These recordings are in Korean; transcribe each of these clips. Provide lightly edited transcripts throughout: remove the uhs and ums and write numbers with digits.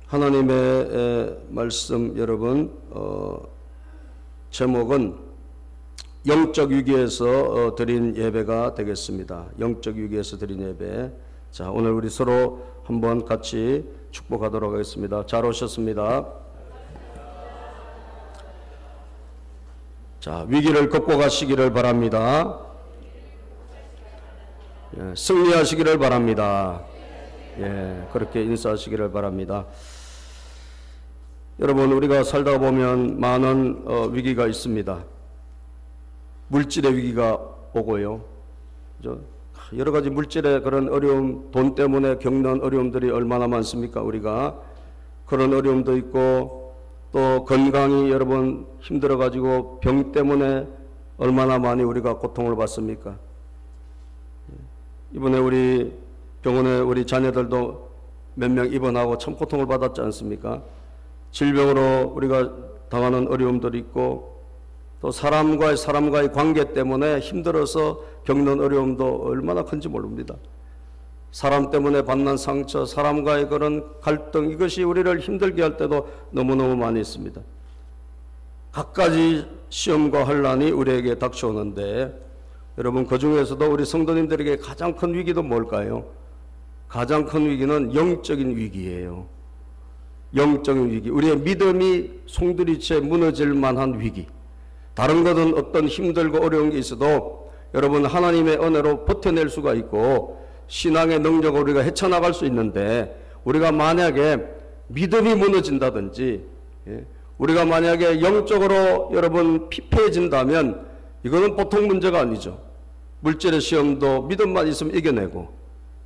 하나님의 말씀 여러분 제목은 영적 위기에서 드린 예배가 되겠습니다. 영적 위기에서 드린 예배. 자, 오늘 우리 서로 한번 같이 축복하도록 하겠습니다. 잘 오셨습니다. 자, 위기를 극복하시기를 바랍니다. 예, 승리하시기를 바랍니다. 예, 그렇게 인사하시기를 바랍니다. 여러분, 우리가 살다 보면 많은 위기가 있습니다. 물질의 위기가 오고요. 여러 가지 물질의 그런 어려움, 돈 때문에 겪는 어려움들이 얼마나 많습니까? 우리가 그런 어려움도 있고, 또 건강이 여러분 힘들어 가지고 병 때문에 얼마나 많이 우리가 고통을 받습니까? 이번에 우리 병원에 우리 자녀들도 몇 명 입원하고 참 고통을 받았지 않습니까? 질병으로 우리가 당하는 어려움들이 있고, 또 사람과의 관계 때문에 힘들어서 겪는 어려움도 얼마나 큰지 모릅니다. 사람 때문에 받는 상처, 사람과의 그런 갈등, 이것이 우리를 힘들게 할 때도 너무너무 많이 있습니다. 갖가지 시험과 환난이 우리에게 닥쳐오는데, 여러분, 그 중에서도 우리 성도님들에게 가장 큰 위기도 뭘까요? 가장 큰 위기는 영적인 위기예요. 영적인 위기, 우리의 믿음이 송두리째 무너질 만한 위기. 다른 것은 어떤 힘들고 어려운 게 있어도 여러분, 하나님의 은혜로 버텨낼 수가 있고 신앙의 능력으로 우리가 헤쳐나갈 수 있는데, 우리가 만약에 믿음이 무너진다든지 우리가 만약에 영적으로 여러분 피폐해진다면 이거는 보통 문제가 아니죠. 물질의 시험도 믿음만 있으면 이겨내고.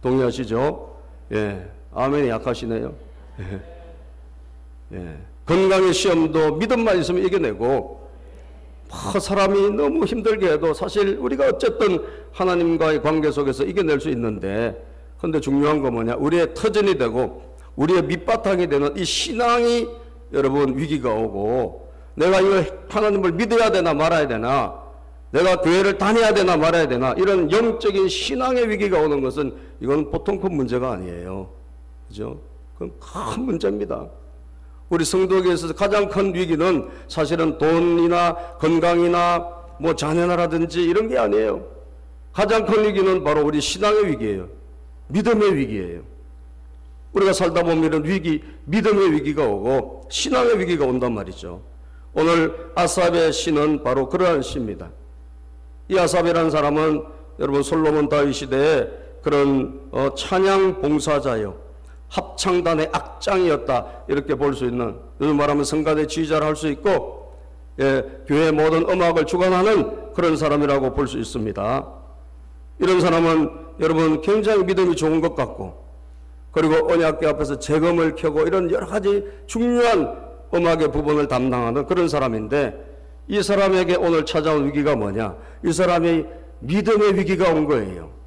동의하시죠? 예, 아멘이 약하시네요. 예. 건강의 시험도 믿음만 있으면 이겨내고, 사람이 너무 힘들게 해도 사실 우리가 어쨌든 하나님과의 관계 속에서 이겨낼 수 있는데, 그런데 중요한 건 뭐냐? 우리의 터전이 되고 우리의 밑바탕이 되는 이 신앙이 여러분 위기가 오고, 내가 이거 하나님을 믿어야 되나 말아야 되나, 내가 교회를 다녀야 되나 말아야 되나, 이런 영적인 신앙의 위기가 오는 것은 이건 보통 큰 문제가 아니에요. 그죠? 그건 큰 문제입니다. 우리 성도에게 있어서 가장 큰 위기는 사실은 돈이나 건강이나 뭐 자녀라든지 이런 게 아니에요. 가장 큰 위기는 바로 우리 신앙의 위기예요. 믿음의 위기예요. 우리가 살다 보면 이런 위기, 믿음의 위기가 오고 신앙의 위기가 온단 말이죠. 오늘 아삽의 시는 바로 그러한 시입니다. 이 아삽이라는 사람은 여러분 솔로몬 다윗 시대에 그런 찬양 봉사자요, 합창단의 악장이었다, 이렇게 볼 수 있는, 요즘 말하면 성가대 지휘자를 할 수 있고, 예, 교회 모든 음악을 주관하는 그런 사람이라고 볼 수 있습니다. 이런 사람은 여러분 굉장히 믿음이 좋은 것 같고, 그리고 언약궤 앞에서 재금을 켜고 이런 여러 가지 중요한 음악의 부분을 담당하는 그런 사람인데, 이 사람에게 오늘 찾아온 위기가 뭐냐? 이 사람이 믿음의 위기가 온 거예요.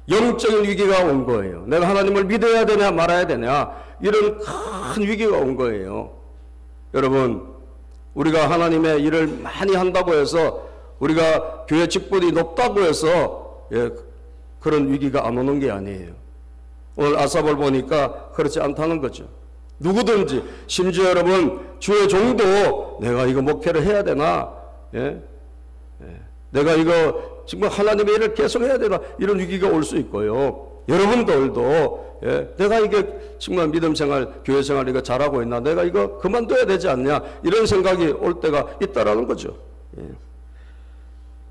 영적인 위기가 온 거예요. 내가 하나님을 믿어야 되냐 말아야 되냐, 이런 큰 위기가 온 거예요. 여러분, 우리가 하나님의 일을 많이 한다고 해서, 우리가 교회 직분이 높다고 해서 그런 위기가 안 오는 게 아니에요. 오늘 아삽을 보니까 그렇지 않다는 거죠. 누구든지, 심지어 여러분 주의 종도 내가 이거 목회를 해야 되나, 내가 이거 정말 하나님의 일을 계속 해야 되나, 이런 위기가 올 수 있고요. 여러분들도 내가 이게 정말 믿음 생활, 교회 생활 이거 잘하고 있나, 내가 이거 그만둬야 되지 않냐, 이런 생각이 올 때가 있다라는 거죠.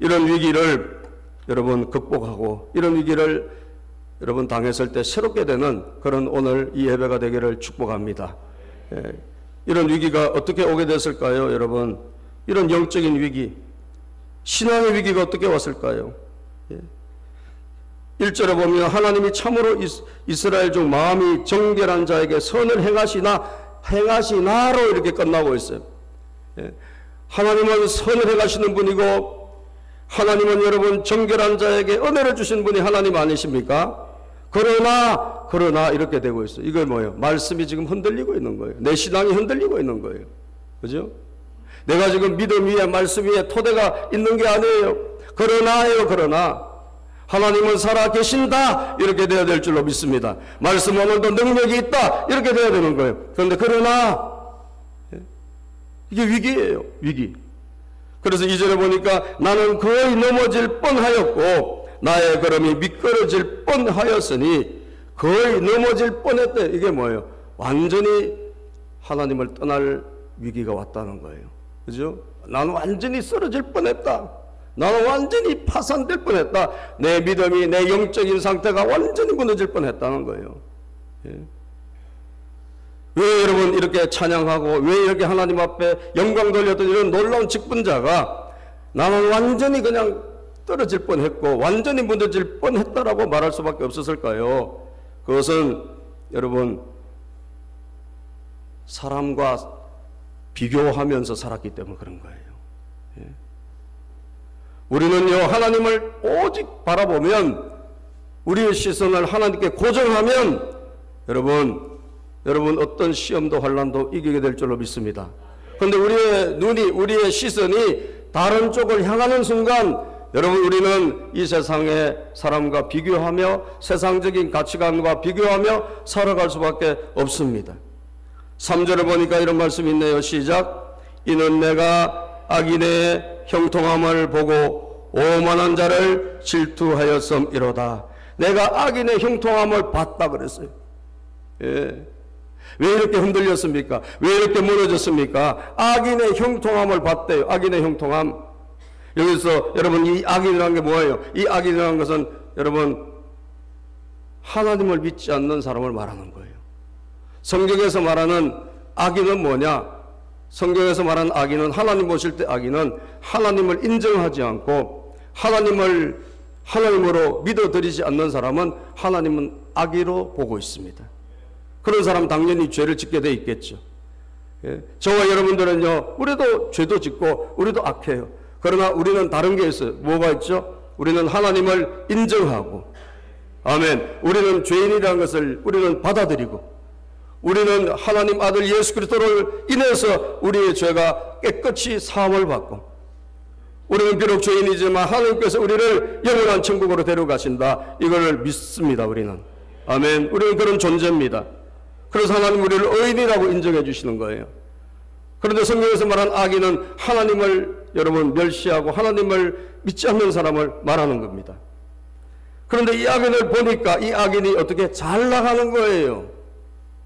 이런 위기를 여러분 극복하고, 이런 위기를 여러분 당했을 때 새롭게 되는 그런 오늘 이 예배가 되기를 축복합니다. 이런 위기가 어떻게 오게 됐을까요? 여러분, 이런 영적인 위기, 신앙의 위기가 어떻게 왔을까요? 1절에 보면 하나님이 참으로 이스라엘 중 마음이 정결한 자에게 선을 행하시나로 이렇게 끝나고 있어요. 하나님은 선을 행하시는 분이고, 하나님은 여러분 정결한 자에게 은혜를 주신 분이 하나님 아니십니까? 그러나 이렇게 되고 있어요. 이거 뭐예요? 말씀이 지금 흔들리고 있는 거예요. 내 신앙이 흔들리고 있는 거예요. 그죠? 내가 지금 믿음 위에 말씀 위에 토대가 있는 게 아니에요. 그러나 하나님은 살아 계신다 이렇게 돼야 될 줄로 믿습니다. 말씀 오늘도 능력이 있다 이렇게 돼야 되는 거예요. 그런데 그러나 이게 위기예요. 위기. 그래서 2절에 보니까 나는 거의 넘어질 뻔하였고 나의 걸음이 미끄러질 뻔하였으니 거의 넘어질 뻔했대. 이게 뭐예요? 완전히 하나님을 떠날 위기가 왔다는 거예요. 그죠? 나는 완전히 쓰러질 뻔했다. 나는 완전히 파산될 뻔했다. 내 믿음이, 내 영적인 상태가 완전히 무너질 뻔했다는 거예요. 예. 왜 여러분 이렇게 찬양하고 왜 이렇게 하나님 앞에 영광 돌렸던 이런 놀라운 직분자가 나는 완전히 그냥 떨어질 뻔했고 완전히 무너질 뻔했다라고 말할 수밖에 없었을까요? 그것은 여러분 사람과 비교하면서 살았기 때문에 그런 거예요. 예. 우리는요 하나님을 오직 바라보면 우리의 시선을 하나님께 고정하면 여러분 어떤 시험도 환난도 이기게 될 줄로 믿습니다. 그런데 우리의 눈이 우리의 시선이 다른 쪽을 향하는 순간 여러분 우리는 이 세상의 사람과 비교하며 세상적인 가치관과 비교하며 살아갈 수밖에 없습니다. 3절에 보니까 이런 말씀이 있네요. 시작. 이는 내가 악인의 형통함을 보고 오만한 자를 질투하였음이로다. 내가 악인의 형통함을 봤다 그랬어요. 예. 왜 이렇게 흔들렸습니까? 왜 이렇게 무너졌습니까? 악인의 형통함을 봤대요. 악인의 형통함. 여기서 여러분 이 악인이라는 게 뭐예요? 이 악인이라는 것은 여러분 하나님을 믿지 않는 사람을 말하는 거예요. 성경에서 말하는 악인은 뭐냐? 성경에서 말하는 악인은 하나님 보실 때 악인은 하나님을 인정하지 않고 하나님으로 믿어드리지 않는 사람은 하나님은 악의로 보고 있습니다. 그런 사람 당연히 죄를 짓게 돼 있겠죠. 예. 저와 여러분들은요 우리도 죄도 짓고 우리도 악해요. 그러나 우리는 다른 게 있어요. 뭐가 있죠? 우리는 하나님을 인정하고 아멘. 우리는 죄인이라는 것을 우리는 받아들이고 우리는 하나님 아들 예수 그리스도를 인해서 우리의 죄가 깨끗이 사함을 받고 우리는 비록 죄인이지만 하나님께서 우리를 영원한 천국으로 데려가신다. 이걸 믿습니다. 우리는. 아멘. 우리는 그런 존재입니다. 그래서 하나님 우리를 의인이라고 인정해 주시는 거예요. 그런데 성경에서 말한 악인은 하나님을 여러분 멸시하고 하나님을 믿지 않는 사람을 말하는 겁니다. 그런데 이 악인을 보니까 이 악인이 어떻게 잘 나가는 거예요.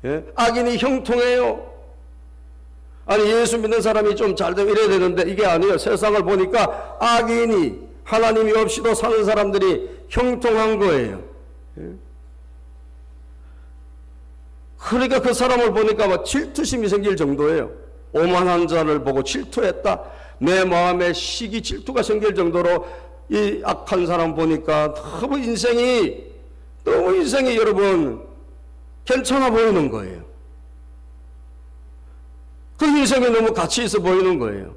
예? 악인이 형통해요. 아니 예수 믿는 사람이 좀 잘 되고 이래야 되는데 이게 아니에요. 세상을 보니까 악인이 하나님이 없이도 사는 사람들이 형통한 거예요. 예? 그러니까 그 사람을 보니까 막 질투심이 생길 정도예요. 오만한 자를 보고 질투했다. 내 마음에 시기 질투가 생길 정도로 이 악한 사람 보니까 너무 인생이 여러분 괜찮아 보이는 거예요. 그 인생이 너무 가치 있어 보이는 거예요.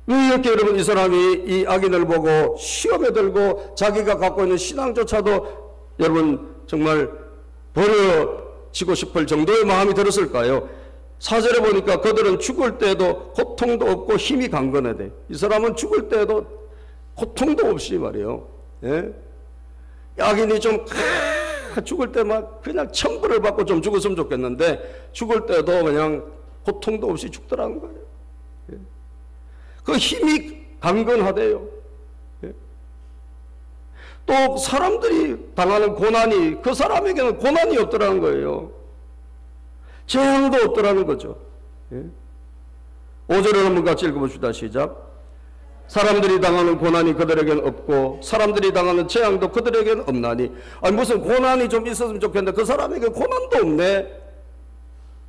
왜 이렇게 여러분 이 사람이 이 악인을 보고 시험에 들고 자기가 갖고 있는 신앙조차도 여러분 정말 버려지고 싶을 정도의 마음이 들었을까요? 4절에 보니까 그들은 죽을 때에도 고통도 없고 힘이 강건하대. 이 사람은 죽을 때에도 고통도 없이 말이에요. 예? 악인이 좀 죽을 때 막 그냥 천벌을 받고 좀 죽었으면 좋겠는데 죽을 때도 그냥 고통도 없이 죽더라는 거예요. 예? 그 힘이 강건하대요. 예? 또 사람들이 당하는 고난이 그 사람에게는 고난이 없더라는 거예요. 재앙도 없더라는 거죠. 예? 5절을 한번 같이 읽어봅시다. 시작. 사람들이 당하는 고난이 그들에게는 없고 사람들이 당하는 재앙도 그들에게는 없나니. 아니 무슨 고난이 좀 있었으면 좋겠는데 그 사람에게 고난도 없네.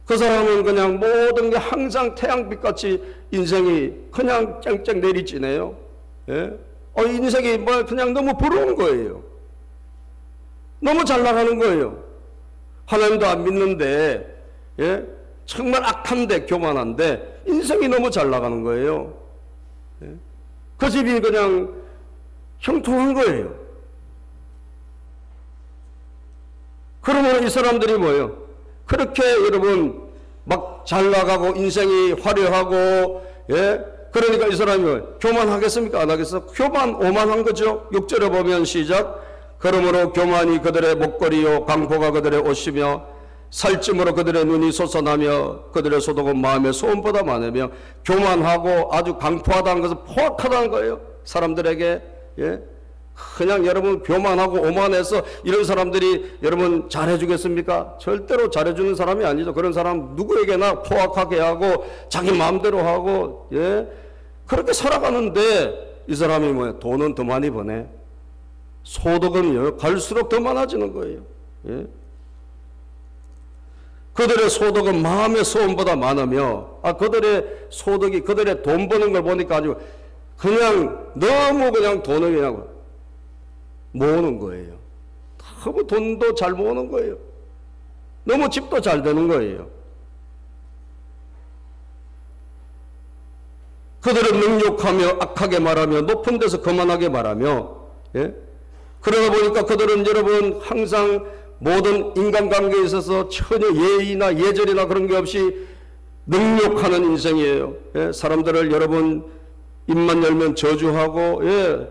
그 사람은 그냥 모든 게 항상 태양빛같이 인생이 그냥 쨍쨍 내리지네요. 예? 인생이 뭐 그냥 너무 부러운 거예요. 너무 잘 나가는 거예요. 하나님도 안 믿는데 예? 정말 악한데 교만한데 인생이 너무 잘 나가는 거예요. 예? 그 집이 그냥 형통한 거예요. 그러면 이 사람들이 뭐예요? 그렇게 여러분 막 잘 나가고 인생이 화려하고, 예? 그러니까 이 사람이 뭐예요? 교만하겠습니까? 안 하겠어? 교만 오만한 거죠. 6절에 보면 시작. 그러므로 교만이 그들의 목걸이요 강포가 그들의 옷이며 살찜으로 그들의 눈이 솟아나며 그들의 소독은 마음의 소음보다 많으며, 교만하고 아주 강포하다는 것은 포악하다는 거예요. 사람들에게. 예? 그냥 여러분 교만하고 오만해서 이런 사람들이 여러분 잘해주겠습니까? 절대로 잘해주는 사람이 아니죠. 그런 사람 누구에게나 포악하게 하고 자기 마음대로 하고, 예? 그렇게 살아가는데 이 사람이 뭐예요? 돈은 더 많이 버네. 소득은 갈수록 더 많아지는 거예요. 예? 그들의 소득은 마음의 소원보다 많으며, 그들의 소득이, 그들의 돈 버는 걸 보니까 아주 그냥 너무 그냥 돈을 그냥 모으는 거예요. 너무 돈도 잘 모으는 거예요. 너무 집도 잘 되는 거예요. 그들은 능욕하며 악하게 말하며 높은 데서 거만하게 말하며, 예? 그러다 보니까 그들은 여러분 항상 모든 인간관계에 있어서 전혀 예의나 예절이나 그런 게 없이 능욕하는 인생이에요. 예? 사람들을 여러분 입만 열면 저주하고, 예?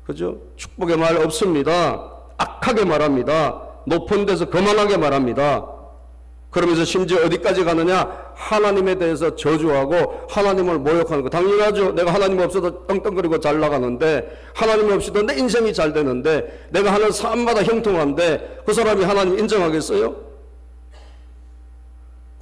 그죠? 축복의 말 없습니다. 악하게 말합니다. 높은 데서 거만하게 말합니다. 그러면서 심지어 어디까지 가느냐? 하나님에 대해서 저주하고 하나님을 모욕하는 거. 당연하죠. 내가 하나님 없어도 떵떵거리고 잘 나가는데, 하나님 없이도 내 인생이 잘 되는데, 내가 하는 삶마다 형통한데 그 사람이 하나님 인정하겠어요?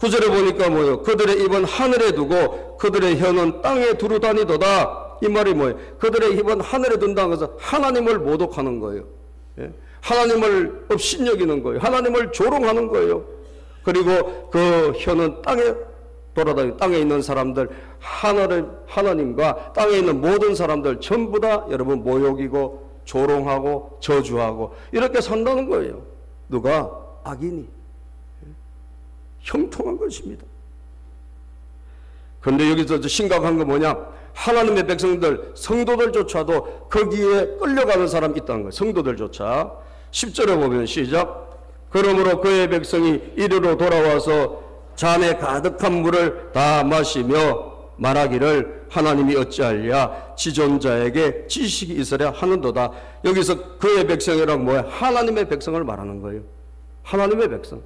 9절에 보니까 뭐예요? 그들의 입은 하늘에 두고 그들의 혀는 땅에 두루 다니도다. 이 말이 뭐예요? 그들의 입은 하늘에 둔다는 것은 하나님을 모독하는 거예요. 예? 하나님을 업신여기는 거예요. 하나님을 조롱하는 거예요. 그리고 그 혀는 땅에 돌아다니는, 땅에 있는 사람들, 하나님과 땅에 있는 모든 사람들 전부 다 여러분 모욕이고 조롱하고 저주하고 이렇게 산다는 거예요. 누가? 악인이. 형통한 것입니다. 그런데 여기서 심각한 건 뭐냐? 하나님의 백성들, 성도들조차도 거기에 끌려가는 사람이 있다는 거예요. 성도들조차. 10절에 보면 시작. 그러므로 그의 백성이 이리로 돌아와서 잔에 가득한 물을 다 마시며 말하기를 하나님이 어찌하랴 지존자에게 지식이 있으랴 하는도다. 여기서 그의 백성이란 뭐예요? 하나님의 백성을 말하는 거예요. 하나님의 백성.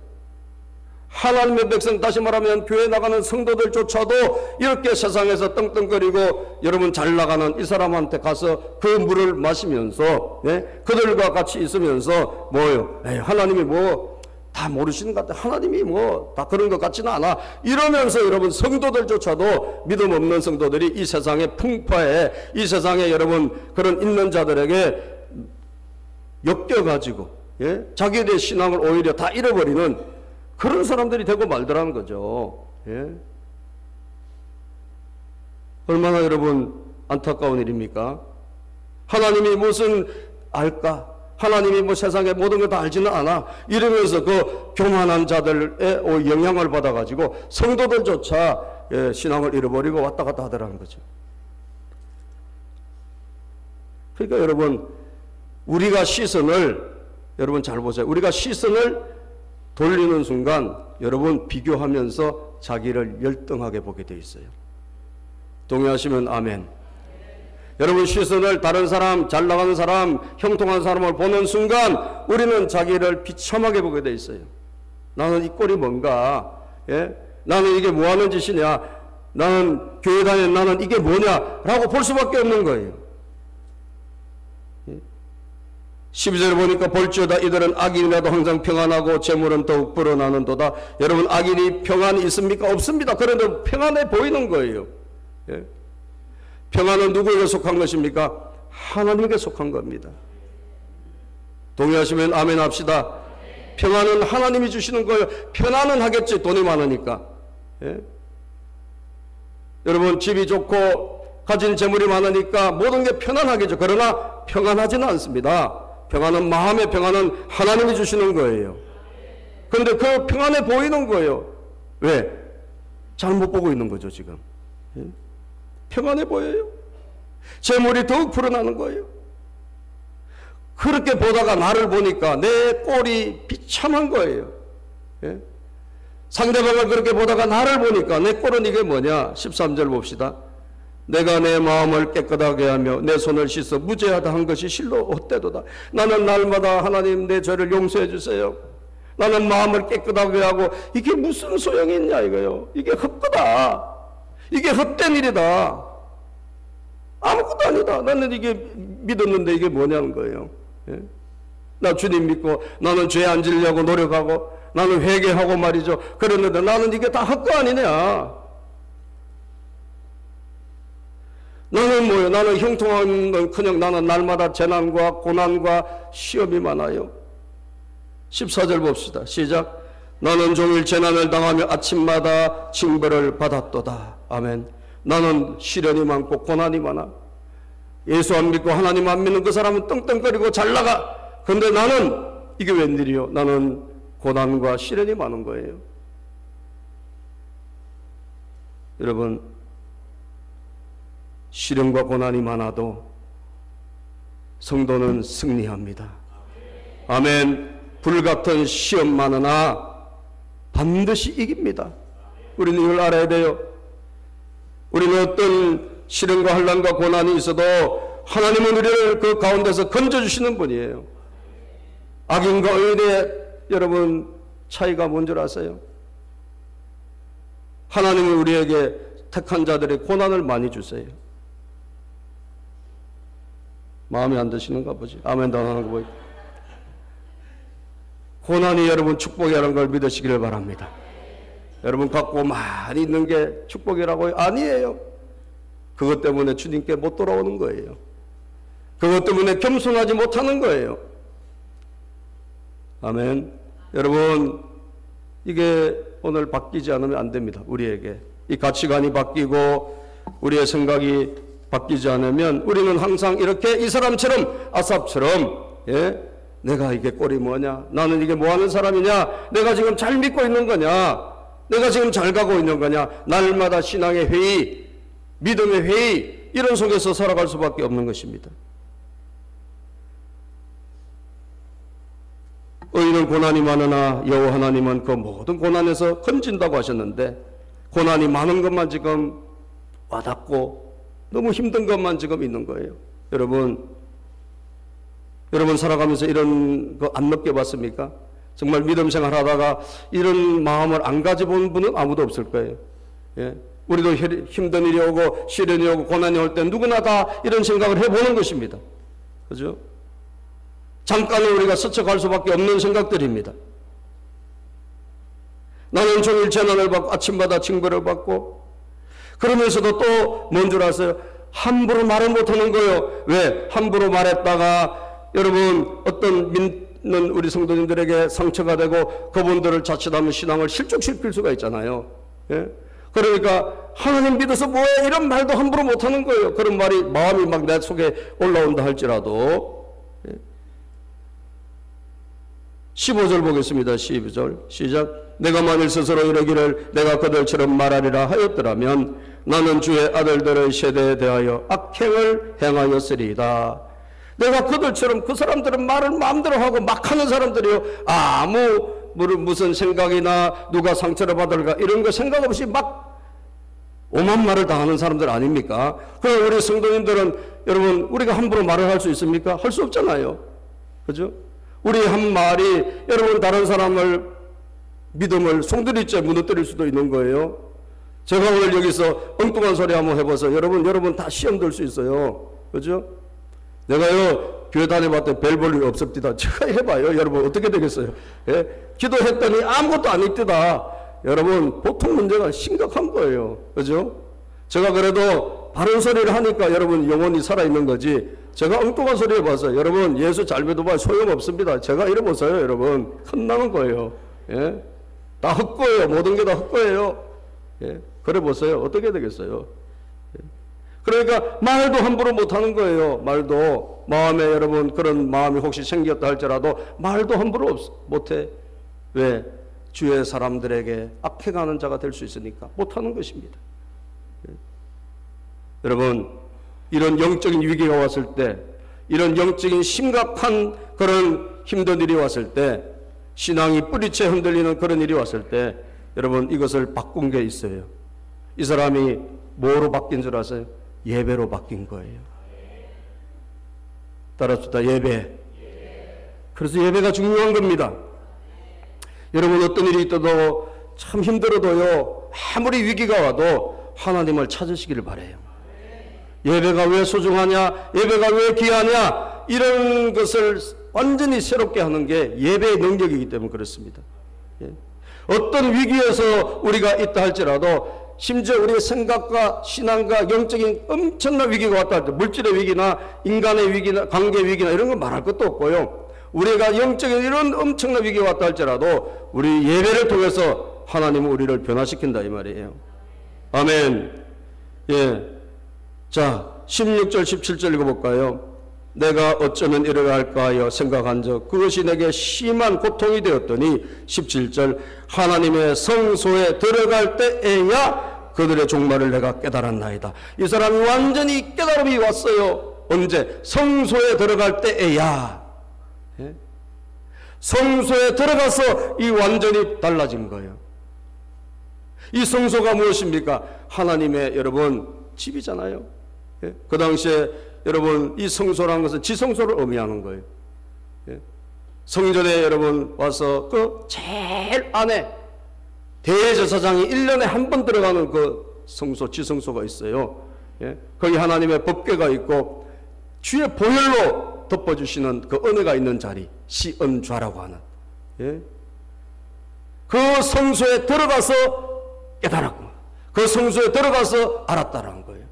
하나님의 백성, 다시 말하면 교회 나가는 성도들조차도 이렇게 세상에서 떵떵거리고 여러분 잘 나가는 이 사람한테 가서 그 물을 마시면서, 예? 그들과 같이 있으면서 뭐예요? 하나님이 뭐 다 모르시는 것 같아. 하나님이 뭐 다 그런 것 같지는 않아. 이러면서 여러분 성도들조차도 믿음 없는 성도들이 이 세상의 풍파에, 이 세상에 여러분 그런 있는 자들에게 엮여가지고, 예? 자기에 대해 신앙을 오히려 다 잃어버리는 그런 사람들이 되고 말더라는 거죠. 예? 얼마나 여러분 안타까운 일입니까? 하나님이 무슨 알까? 하나님이 뭐 세상의 모든 걸 다 알지는 않아. 이러면서 그 교만한 자들의 영향을 받아가지고 성도들조차, 예, 신앙을 잃어버리고 왔다 갔다 하더라는 거죠. 그러니까 여러분, 우리가 시선을, 여러분 잘 보세요. 우리가 시선을 돌리는 순간 여러분 비교하면서 자기를 열등하게 보게 돼 있어요. 동의하시면 아멘. 여러분 시선을 다른 사람, 잘 나가는 사람, 형통한 사람을 보는 순간 우리는 자기를 비참하게 보게 돼 있어요. 나는 이 꼴이 뭔가, 예? 나는 이게 뭐 하는 짓이냐, 나는 교회 다니는 나는 이게 뭐냐 라고 볼 수밖에 없는 거예요. 12절에 보니까 볼지어다 이들은 악인이라도 항상 평안하고 재물은 더욱 불어나는도다. 여러분 악인이 평안이 있습니까? 없습니다. 그런데 평안해 보이는 거예요. 예? 평안은 누구에게 속한 것입니까? 하나님에게 속한 겁니다. 동의하시면 아멘 합시다. 평안은 하나님이 주시는 거예요. 편안은 하겠지, 돈이 많으니까. 예? 여러분 집이 좋고 가진 재물이 많으니까 모든 게 편안하겠죠. 그러나 평안하지는 않습니다. 평안은, 마음의 평안은 하나님이 주시는 거예요. 그런데 그 평안해 보이는 거예요. 왜? 잘못 보고 있는 거죠 지금. 예? 평안해 보여요. 재물이 더욱 불어나는 거예요. 그렇게 보다가 나를 보니까 내 꼴이 비참한 거예요. 예? 상대방을 그렇게 보다가 나를 보니까 내 꼴은 이게 뭐냐? 13절 봅시다. 내가 내 마음을 깨끗하게 하며 내 손을 씻어 무죄하다 한 것이 실로 헛되도다. 나는 날마다 하나님 내 죄를 용서해 주세요. 나는 마음을 깨끗하게 하고 이게 무슨 소용이 있냐 이거요. 이게 헛거다. 이게 헛된 일이다. 아무것도 아니다. 나는 이게 믿었는데 이게 뭐냐는 거예요. 예? 나 주님 믿고 나는 죄 안 지려고 노력하고 나는 회개하고 말이죠. 그랬는데 나는 이게 다 헛거 아니냐. 나는 뭐예요? 나는 형통한 건 그냥 나는 날마다 재난과 고난과 시험이 많아요. 14절 봅시다. 시작. 나는 종일 재난을 당하며 아침마다 징벌을 받았도다. 아멘. 나는 시련이 많고 고난이 많아. 예수 안 믿고 하나님 안 믿는 그 사람은 떵떵거리고 잘 나가. 그런데 나는 이게 웬일이요? 나는 고난과 시련이 많은 거예요. 여러분, 시련과 고난이 많아도 성도는 승리합니다. 아멘. 불같은 시험 많으나 반드시 이깁니다. 우리는 이걸 알아야 돼요. 우리는 어떤 시련과 환난과 고난이 있어도 하나님은 우리를 그 가운데서 건져주시는 분이에요. 악인과 의인의 여러분 차이가 뭔 줄 아세요? 하나님은 우리에게 택한 자들의 고난을 많이 주세요. 마음에 안 드시는가 보지. 아멘 당하는 거 보이. 고난이 여러분 축복이라는 걸 믿으시기를 바랍니다. 여러분 갖고 많이 있는 게 축복이라고요? 아니에요. 그것 때문에 주님께 못 돌아오는 거예요. 그것 때문에 겸손하지 못하는 거예요. 아멘. 여러분 이게 오늘 바뀌지 않으면 안 됩니다. 우리에게 이 가치관이 바뀌고 우리의 생각이 바뀌지 않으면 우리는 항상 이렇게 이 사람처럼 아삽처럼 내가 이게 꼴이 뭐냐? 나는 이게 뭐하는 사람이냐? 내가 지금 잘 믿고 있는 거냐? 내가 지금 잘 가고 있는 거냐? 날마다 신앙의 회의, 믿음의 회의 이런 속에서 살아갈 수밖에 없는 것입니다. 의인은 고난이 많으나 여호와 하나님은 그 모든 고난에서 건진다고 하셨는데 고난이 많은 것만 지금 와닿고 너무 힘든 것만 지금 있는 거예요. 여러분 살아가면서 이런 거 안 느껴봤습니까? 정말 믿음 생활하다가 이런 마음을 안 가져본 분은 아무도 없을 거예요. 예? 우리도 힘든 일이 오고 시련이 오고 고난이 올 때 누구나 다 이런 생각을 해보는 것입니다. 그죠? 잠깐은 우리가 스쳐갈 수밖에 없는 생각들입니다. 나는 종일 재난을 받고 아침마다 징벌을 받고 그러면서도 또 뭔 줄 아세요? 함부로 말을 못하는 거예요. 왜? 함부로 말했다가 여러분 어떤 믿는 우리 성도님들에게 상처가 되고 그분들을 자칫하면 신앙을 실족시킬 수가 있잖아요. 예? 그러니까 하나님 믿어서 뭐해 이런 말도 함부로 못하는 거예요. 그런 말이 마음이 막 내 속에 올라온다 할지라도 15절 보겠습니다. 12절 시작. 내가 만일 스스로 이르기를 내가 그들처럼 말하리라 하였더라면 나는 주의 아들들의 세대에 대하여 악행을 행하였으리이다. 내가 그들처럼 그 사람들은 말을 마음대로 하고 막 하는 사람들이요. 아무 무슨 생각이나 누가 상처를 받을까 이런 거 생각 없이 막 오만 말을 다 하는 사람들 아닙니까? 그럼 우리 성도님들은 여러분 우리가 함부로 말을 할 수 있습니까? 할 수 없잖아요. 그죠? 우리 한 말이 여러분 다른 사람을 믿음을 송두리째 무너뜨릴 수도 있는 거예요. 제가 오늘 여기서 엉뚱한 소리 한번 해봐서 여러분 다 시험 들 수 있어요. 그죠? 내가요 교회 다녀봤더니 별 볼 일 없습니다. 제가 해봐요. 여러분 어떻게 되겠어요? 예? 기도했더니 아무것도 안 있더다. 여러분 보통 문제가 심각한 거예요. 그죠? 제가 그래도 바른 소리를 하니까 여러분 영혼이 살아있는 거지. 제가 엉뚱한 소리 해봐서 여러분 예수 잘 믿어봐 소용없습니다. 제가 이러면서요 여러분 혼나는 거예요. 예? 다 헛거예요. 모든 게 다 헛거예요. 예? 그래 보세요. 어떻게 되겠어요? 예? 그러니까 말도 함부로 못하는 거예요. 말도 마음에 여러분 그런 마음이 혹시 생겼다 할지라도 말도 함부로 못해. 왜? 주의 사람들에게 악행하는 자가 될 수 있으니까 못하는 것입니다. 예? 여러분 이런 영적인 위기가 왔을 때 이런 영적인 심각한 그런 힘든 일이 왔을 때, 신앙이 뿌리채 흔들리는 그런 일이 왔을 때, 여러분 이것을 바꾼 게 있어요. 이 사람이 뭐로 바뀐 줄 아세요? 예배로 바뀐 거예요. 따라합시다. 예배. 그래서 예배가 중요한 겁니다. 여러분 어떤 일이 있어도 참 힘들어도요, 아무리 위기가 와도 하나님을 찾으시기를 바라요. 예배가 왜 소중하냐, 예배가 왜 귀하냐, 이런 것을 완전히 새롭게 하는 게 예배의 능력이기 때문에 그렇습니다. 예. 어떤 위기에서 우리가 있다 할지라도, 심지어 우리의 생각과 신앙과 영적인 엄청난 위기가 왔다 할 때, 물질의 위기나 인간의 위기나 관계 위기나 이런 건 말할 것도 없고요, 우리가 영적인 이런 엄청난 위기가 왔다 할지라도 우리 예배를 통해서 하나님은 우리를 변화시킨다 이 말이에요. 아멘. 예. 자, 16절 17절 읽어볼까요? 내가 어쩌면 이러야 할까 하여 생각한 적 그것이 내게 심한 고통이 되었더니 17절 하나님의 성소에 들어갈 때에야 그들의 종말을 내가 깨달았나이다. 이 사람이 완전히 깨달음이 왔어요. 언제? 성소에 들어갈 때에야. 예? 성소에 들어가서 이 완전히 달라진 거예요. 이 성소가 무엇입니까? 하나님의 여러분 집이잖아요. 예? 그 당시에 여러분 이 성소라는 것은 지성소를 의미하는 거예요. 예? 성전에 여러분 와서 그 제일 안에 대제사장이 1년에 한 번 들어가는 그 성소, 지성소가 있어요. 예? 거기 하나님의 법궤가 있고 주의 보혈로 덮어주시는 그 은혜가 있는 자리, 시은좌라고 하는, 예? 그 성소에 들어가서 깨달았고 그 성소에 들어가서 알았다라는 거예요.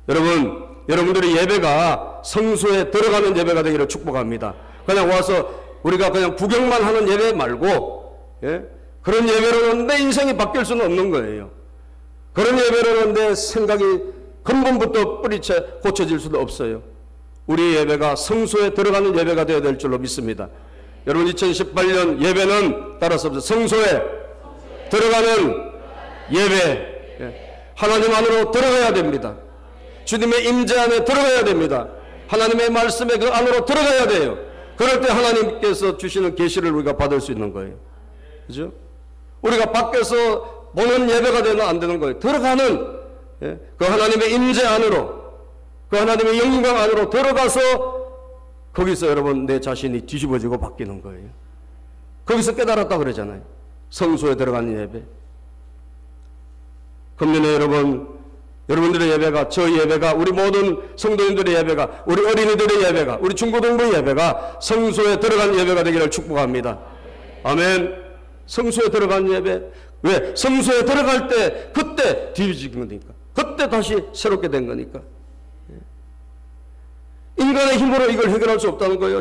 여러분, 여러분들의 예배가 성소에 들어가는 예배가 되기를 축복합니다. 그냥 와서 우리가 그냥 구경만 하는 예배 말고, 예? 그런 예배로는 내 인생이 바뀔 수는 없는 거예요. 그런 예배로는 내 생각이 근본부터 뿌리채 고쳐질 수도 없어요. 우리 예배가 성소에 들어가는 예배가 되어야 될 줄로 믿습니다. 여러분 2018년 예배는 따라서 성소에 들어가는 예배, 예. 하나님 안으로 들어가야 됩니다. 주님의 임재 안에 들어가야 됩니다. 하나님의 말씀에 그 안으로 들어가야 돼요. 그럴 때 하나님께서 주시는 계시를 우리가 받을 수 있는 거예요. 그죠? 우리가 밖에서 보는 예배가 되면 안 되는 거예요. 들어가는, 예? 그 하나님의 임재 안으로, 그 하나님의 영광 안으로 들어가서 거기서 여러분 내 자신이 뒤집어지고 바뀌는 거예요. 거기서 깨달았다 그러잖아요. 성소에 들어가는 예배. 금년에 여러분들의 예배가, 저 예배가, 우리 모든 성도님들의 예배가, 우리 어린이들의 예배가, 우리 중고등부의 예배가 성소에 들어간 예배가 되기를 축복합니다. 아멘. 성소에 들어간 예배. 왜? 성소에 들어갈 때 그때 뒤집어진 거니까. 그때 다시 새롭게 된 거니까. 인간의 힘으로 이걸 해결할 수 없다는 거예요.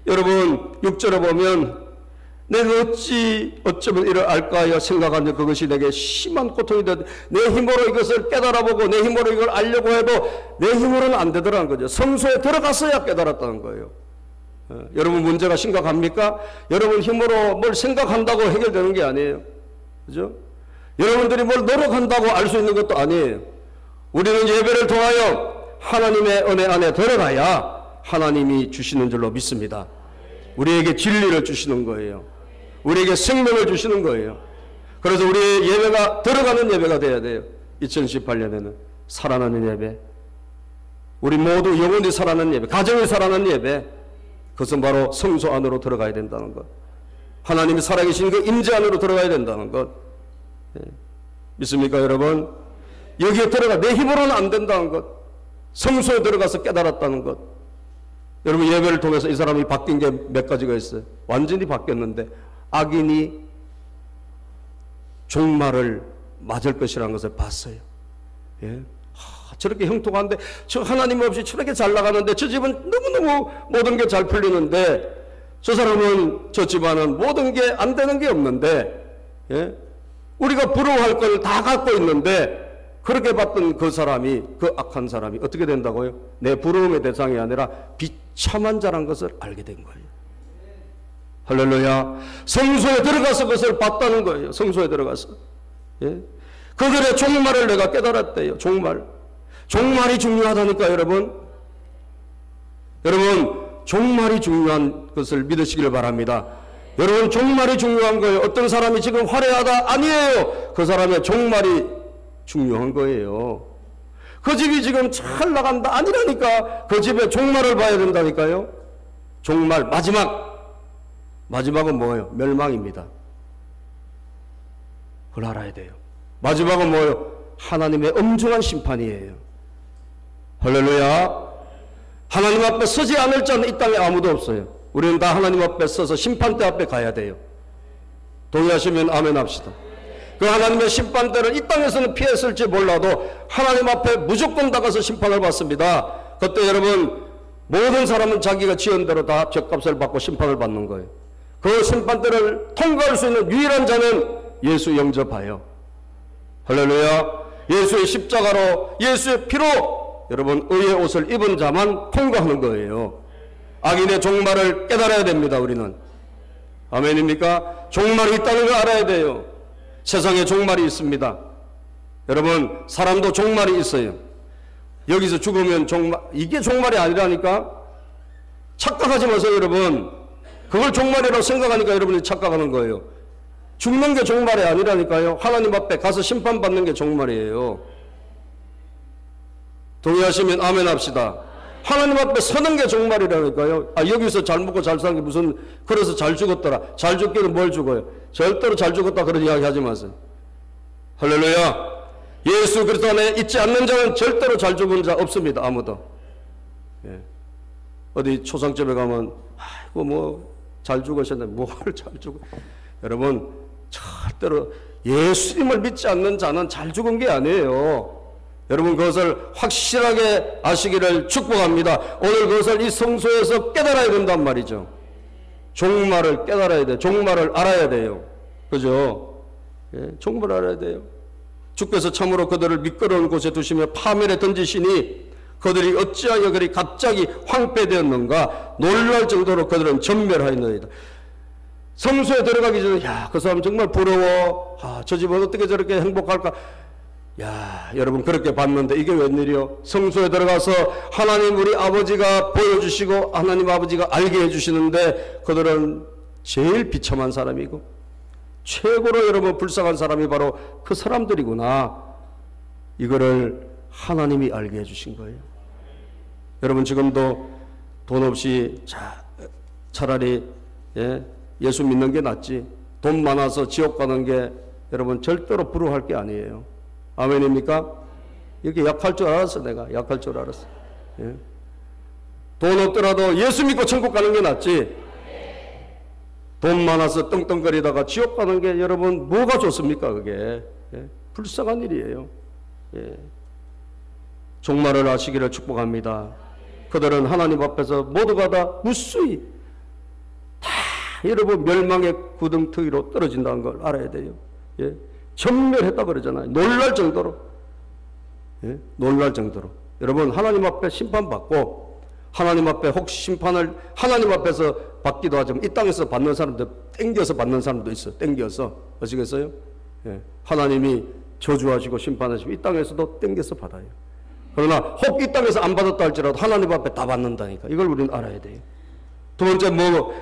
여러분 6절에 보면 내가 어쩌면 이를 알까 하여 생각하는데 그것이 내게 심한 고통이 되어 내 힘으로 이것을 깨달아보고 내 힘으로 이걸 알려고 해도 내 힘으로는 안 되더라는 거죠. 성소에 들어갔어야 깨달았다는 거예요. 여러분 문제가 심각합니까? 여러분 힘으로 뭘 생각한다고 해결되는 게 아니에요. 그죠? 여러분들이 뭘 노력한다고 알 수 있는 것도 아니에요. 우리는 예배를 통하여 하나님의 은혜 안에 들어가야 하나님이 주시는 줄로 믿습니다. 우리에게 진리를 주시는 거예요. 우리에게 생명을 주시는 거예요. 그래서 우리의 예배가 들어가는 예배가 돼야 돼요. 2018년에는 살아나는 예배, 우리 모두 영혼이 살아나는 예배, 가정이 살아나는 예배, 그것은 바로 성소 안으로 들어가야 된다는 것, 하나님이 살아계신 그 임재 안으로 들어가야 된다는 것. 믿습니까 여러분? 여기에 들어가 내 힘으로는 안 된다는 것, 성소에 들어가서 깨달았다는 것. 여러분 예배를 통해서 이 사람이 바뀐 게 몇 가지가 있어요. 완전히 바뀌었는데 악인이 종말을 맞을 것이라는 것을 봤어요. 예? 저렇게 형통한데, 저 하나님 없이 저렇게 잘 나가는데, 저 집은 너무너무 모든 게 잘 풀리는데, 저 사람은, 저 집안은 모든 게 안 되는 게 없는데, 예? 우리가 부러워할 걸 다 갖고 있는데, 그렇게 봤던 그 사람이, 그 악한 사람이 어떻게 된다고요? 내 부러움의 대상이 아니라 비참한 자란 것을 알게 된 거예요. 할렐루야. 성소에 들어가서 그것을 봤다는 거예요. 성소에 들어가서. 예? 그들의 종말을 내가 깨달았대요. 종말. 종말이 중요하다니까 여러분. 여러분, 종말이 중요한 것을 믿으시길 바랍니다. 여러분, 종말이 중요한 거예요. 어떤 사람이 지금 화려하다? 아니에요. 그 사람의 종말이 중요한 거예요. 그 집이 지금 잘 나간다? 아니라니까. 그 집의 종말을 봐야 된다니까요. 종말, 마지막은 뭐예요? 멸망입니다. 그걸 알아야 돼요. 마지막은 뭐예요? 하나님의 엄중한 심판이에요. 할렐루야. 하나님 앞에 서지 않을 자는 이 땅에 아무도 없어요. 우리는 다 하나님 앞에 서서 심판대 앞에 가야 돼요. 동의하시면 아멘 합시다. 그 하나님의 심판대를 이 땅에서는 피했을지 몰라도 하나님 앞에 무조건 나가서 심판을 받습니다. 그때 여러분, 모든 사람은 자기가 지은 대로 다 죗값을 받고 심판을 받는 거예요. 그 심판대를 통과할 수 있는 유일한 자는 예수 영접하여, 할렐루야, 예수의 십자가로, 예수의 피로 여러분 의의 옷을 입은 자만 통과하는 거예요. 악인의 종말을 깨달아야 됩니다. 우리는. 아멘입니까? 종말이 있다는 걸 알아야 돼요. 세상에 종말이 있습니다. 여러분, 사람도 종말이 있어요. 여기서 죽으면 이게 종말이 아니라니까. 착각하지 마세요. 여러분, 그걸 종말이라고 생각하니까 여러분이 착각하는 거예요. 죽는 게 종말이 아니라니까요. 하나님 앞에 가서 심판받는 게 종말이에요. 동의하시면 아멘 합시다. 하나님 앞에 서는 게 종말이라니까요. 여기서 잘 먹고 잘 사는 게 무슨, 그래서 잘 죽었더라. 잘 죽기는 뭘 죽어요? 절대로 잘 죽었다 그런 이야기 하지 마세요. 할렐루야. 예수 그리스도 안에 있지 않는 자는 절대로 잘 죽은 자 없습니다. 아무도. 예. 어디 초상집에 가면 아이고 뭐 잘 죽으셨네. 뭘 잘 죽어. 여러분, 절대로 예수님을 믿지 않는 자는 잘 죽은 게 아니에요. 여러분, 그것을 확실하게 아시기를 축복합니다. 오늘 그것을 이 성소에서 깨달아야 된단 말이죠. 종말을 깨달아야 돼요. 종말을 알아야 돼요. 그죠? 예, 종말을 알아야 돼요. 주께서 참으로 그들을 미끄러운 곳에 두시며 파멸에 던지시니 그들이 어찌하여 그리 갑자기 황폐되었는가. 놀랄 정도로 그들은 전멸하였느니라. 성소에 들어가기 전에 그 사람 정말 부러워. 저 집은 어떻게 저렇게 행복할까. 여러분, 그렇게 봤는데 이게 웬일이요? 성소에 들어가서 하나님 우리 아버지가 보여주시고 하나님 아버지가 알게 해주시는데 그들은 제일 비참한 사람이고 최고로 여러분 불쌍한 사람이 바로 그 사람들이구나. 이거를 하나님이 알게 해주신 거예요. 여러분, 지금도 돈 없이 차라리 예수 믿는 게 낫지, 돈 많아서 지옥 가는 게 여러분 절대로 부러워할 게 아니에요. 아멘입니까? 이렇게 약할 줄 알았어. 내가 약할 줄 알았어. 예? 돈 없더라도 예수 믿고 천국 가는 게 낫지, 돈 많아서 떵떵거리다가 지옥 가는 게 여러분 뭐가 좋습니까? 그게 불쌍한 일이에요. 종말을 아시기를 축복합니다. 그들은 하나님 앞에서 모두가 다 무수히 다 여러분 멸망의 구덩텅이로 떨어진다는 걸 알아야 돼요. 전멸했다 그러잖아요. 놀랄 정도로. 놀랄 정도로. 여러분, 하나님 앞에 심판받고 하나님 앞에 혹시 심판을 하나님 앞에서 받기도 하지만 이 땅에서 받는 사람도 땡겨서 받는 사람도 있어. 땡겨서. 아시겠어요? 하나님이 저주하시고 심판하시고 이 땅에서도 땡겨서 받아요. 그러나 혹 이 땅에서 안 받았다 할지라도 하나님 앞에 다 받는다니까. 이걸 우리는 알아야 돼요. 두 번째,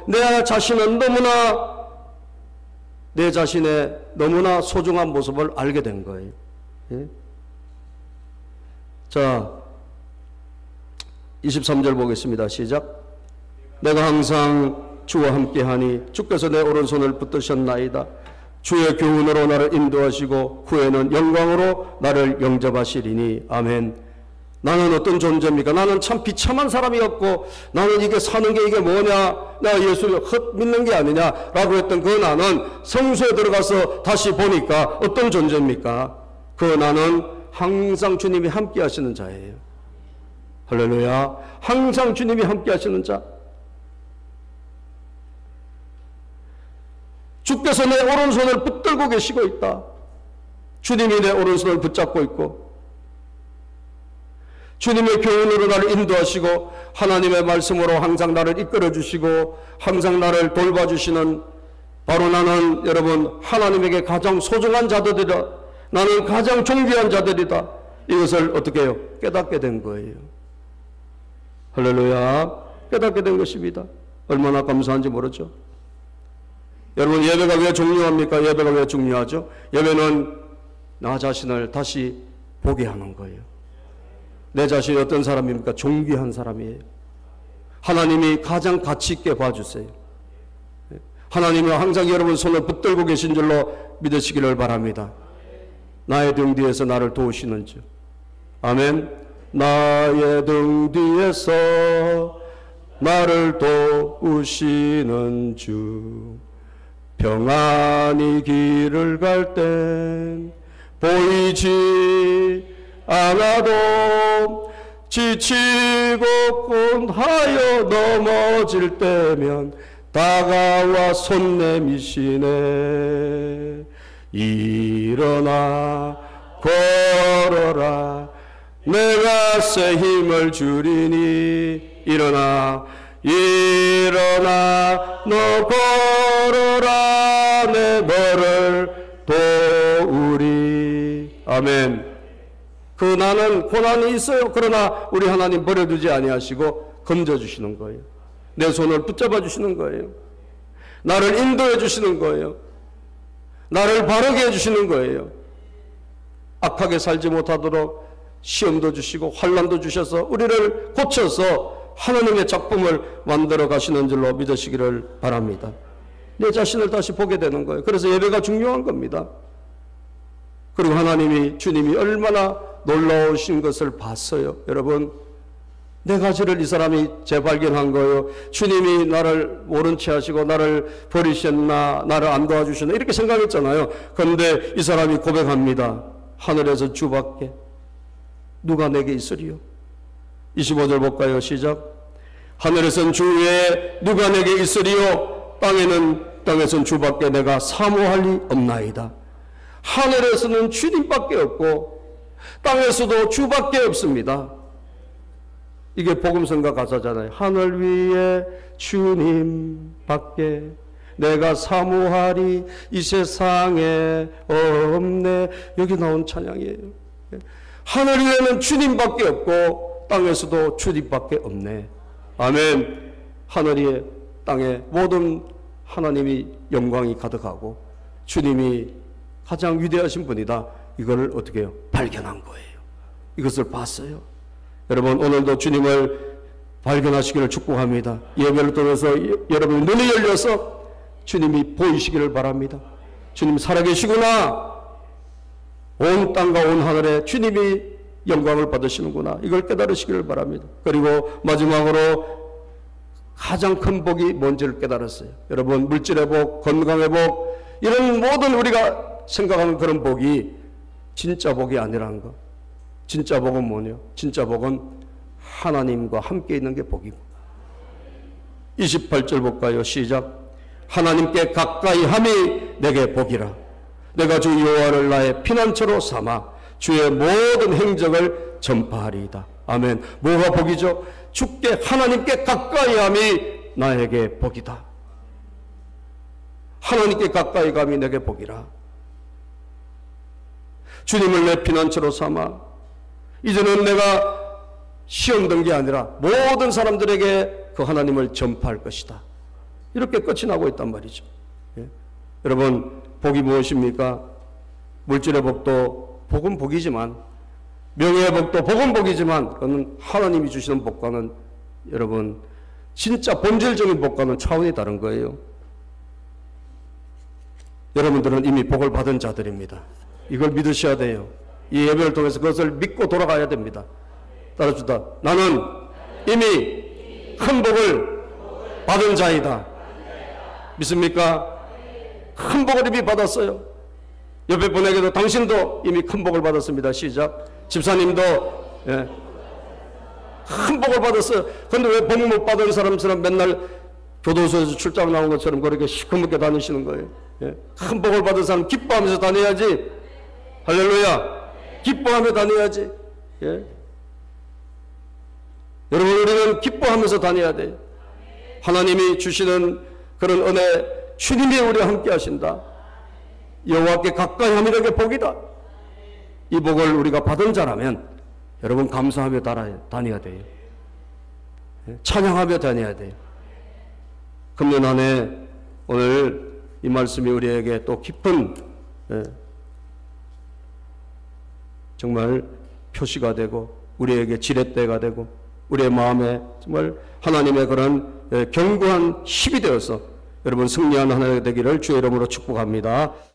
내 자신은 내 자신의 너무나 소중한 모습을 알게 된 거예요. 자, 23절 보겠습니다. 시작. 내가 항상 주와 함께하니 주께서 내 오른손을 붙드셨나이다. 주의 교훈으로 나를 인도하시고 후에는 영광으로 나를 영접하시리니. 아멘. 나는 어떤 존재입니까? 나는 참 비참한 사람이었고 나는 이게 사는 게 이게 뭐냐, 내가 예수를 헛 믿는 게 아니냐 라고 했던 그 나는 성소에 들어가서 다시 보니까 어떤 존재입니까? 그 나는 항상 주님이 함께 하시는 자예요. 할렐루야. 항상 주님이 함께 하시는 자. 주께서 내 오른손을 붙들고 계시고 있다. 주님이 내 오른손을 붙잡고 있고 주님의 교훈으로 나를 인도하시고 하나님의 말씀으로 항상 나를 이끌어 주시고 항상 나를 돌봐주시는 바로 나는 여러분 하나님에게 가장 소중한 자들이다. 나는 가장 존귀한 자들이다. 이것을 어떻게 해요? 깨닫게 된 거예요. 할렐루야. 깨닫게 된 것입니다. 얼마나 감사한지 모르죠. 여러분, 예배가 왜 중요합니까? 예배가 왜 중요하죠? 예배는 나 자신을 다시 보게 하는 거예요. 내 자신이 어떤 사람입니까? 존귀한 사람이에요. 하나님이 가장 가치 있게 봐주세요. 하나님은 항상 여러분 손을 붙들고 계신 줄로 믿으시기를 바랍니다. 나의 등 뒤에서 나를 도우시는 주. 아멘. 나의 등 뒤에서 나를 도우시는 주. 평안히 길을 갈 땐 보이지 않아도 지치고 곤하여 넘어질 때면 다가와 손 내미시네. 일어나 걸어라 내가 새 힘을 주리니. 일어나 너 걸어라 내 너를 도우리. 아멘. 그 나는 고난이 있어요. 그러나 우리 하나님 버려두지 아니하시고 건져주시는 거예요. 내 손을 붙잡아 주시는 거예요. 나를 인도해 주시는 거예요. 나를 바르게 해주시는 거예요. 악하게 살지 못하도록 시험도 주시고 환난도 주셔서 우리를 고쳐서 하나님의 작품을 만들어 가시는 줄로 믿으시기를 바랍니다. 내 자신을 다시 보게 되는 거예요. 그래서 예배가 중요한 겁니다. 그리고 주님이 얼마나 놀라우신 것을 봤어요. 여러분, 내 가지를 이 사람이 재발견한 거예요. 주님이 나를 모른 채 하시고 나를 버리셨나, 나를 안 도와주셨나 이렇게 생각했잖아요. 그런데 이 사람이 고백합니다. 하늘에서 주밖에 누가 내게 있으리요. 25절 볼까요? 시작. 하늘에선 주 외에 누가 내게 있으리요. 땅에선 주밖에 내가 사모할 리 없나이다. 하늘에서는 주님밖에 없고 땅에서도 주밖에 없습니다. 이게 복음성가 가사잖아요. 하늘 위에 주님밖에 내가 사모하리 이 세상에 없네. 여기 나온 찬양이에요. 하늘 위에는 주님밖에 없고 땅에서도 주님밖에 없네. 아멘. 하늘 위에 땅에 모든 하나님이 영광이 가득하고 주님이 가장 위대하신 분이다. 이걸 어떻게 해요? 발견한 거예요. 이것을 봤어요. 여러분, 오늘도 주님을 발견하시기를 축복합니다. 예배를 통해서 여러분 눈이 열려서 주님이 보이시기를 바랍니다. 주님 살아계시구나. 온 땅과 온 하늘에 주님이 영광을 받으시는구나. 이걸 깨달으시기를 바랍니다. 그리고 마지막으로 가장 큰 복이 뭔지를 깨달았어요. 여러분, 물질의 복, 건강의 복, 이런 모든 우리가 생각하는 그런 복이 진짜 복이 아니라는 거. 진짜 복은 뭐냐? 진짜 복은 하나님과 함께 있는 게 복이고. 28절 볼까요? 시작. 하나님께 가까이 함이 내게 복이라. 내가 주 여호와를 나의 피난처로 삼아 주의 모든 행적을 전파하리이다. 아멘. 뭐가 복이죠? 주께 하나님께 가까이 함이 나에게 복이다. 하나님께 가까이 감이 내게 복이라. 주님을 내 피난처로 삼아 이제는 내가 시험 든 게 아니라 모든 사람들에게 그 하나님을 전파할 것이다. 이렇게 끝이 나고 있단 말이죠. 예? 여러분, 복이 무엇입니까? 물질의 복도 복은 복이지만, 명예의 복도 복은 복이지만, 그건 하나님이 주시는 복과는 여러분 진짜 본질적인 복과는 차원이 다른 거예요. 여러분들은 이미 복을 받은 자들입니다. 이걸 믿으셔야 돼요. 이 예배를 통해서 그것을 믿고 돌아가야 됩니다. 따라주다. 나는 이미 큰 복을 받은 자이다. 믿습니까? 큰 복을 이미 받았어요. 옆에 분에게도 당신도 이미 큰 복을 받았습니다. 시작. 집사님도 예, 큰 복을 받았어요. 그런데 왜 복 못 받은 사람처럼 맨날 교도소에서 출장 나온 것처럼 그렇게 시커멓게 다니시는 거예요? 예, 큰 복을 받은 사람 기뻐하면서 다녀야지. 할렐루야. 기뻐하며 다녀야지. 예. 여러분, 우리는 기뻐하면서 다녀야 돼요. 하나님이 주시는 그런 은혜, 주님이 우리와 함께 하신다. 여호와께 가까이 함이 내게 복이다. 이 복을 우리가 받은 자라면 여러분 감사하며 다녀야 돼요. 찬양하며 다녀야 돼요. 금년 한 해 오늘 이 말씀이 우리에게 또 깊은 정말 표시가 되고 우리에게 지렛대가 되고 우리의 마음에 정말 하나님의 그런 견고한 힘이 되어서 여러분 승리하는 한 해가 되기를 주의 이름으로 축복합니다.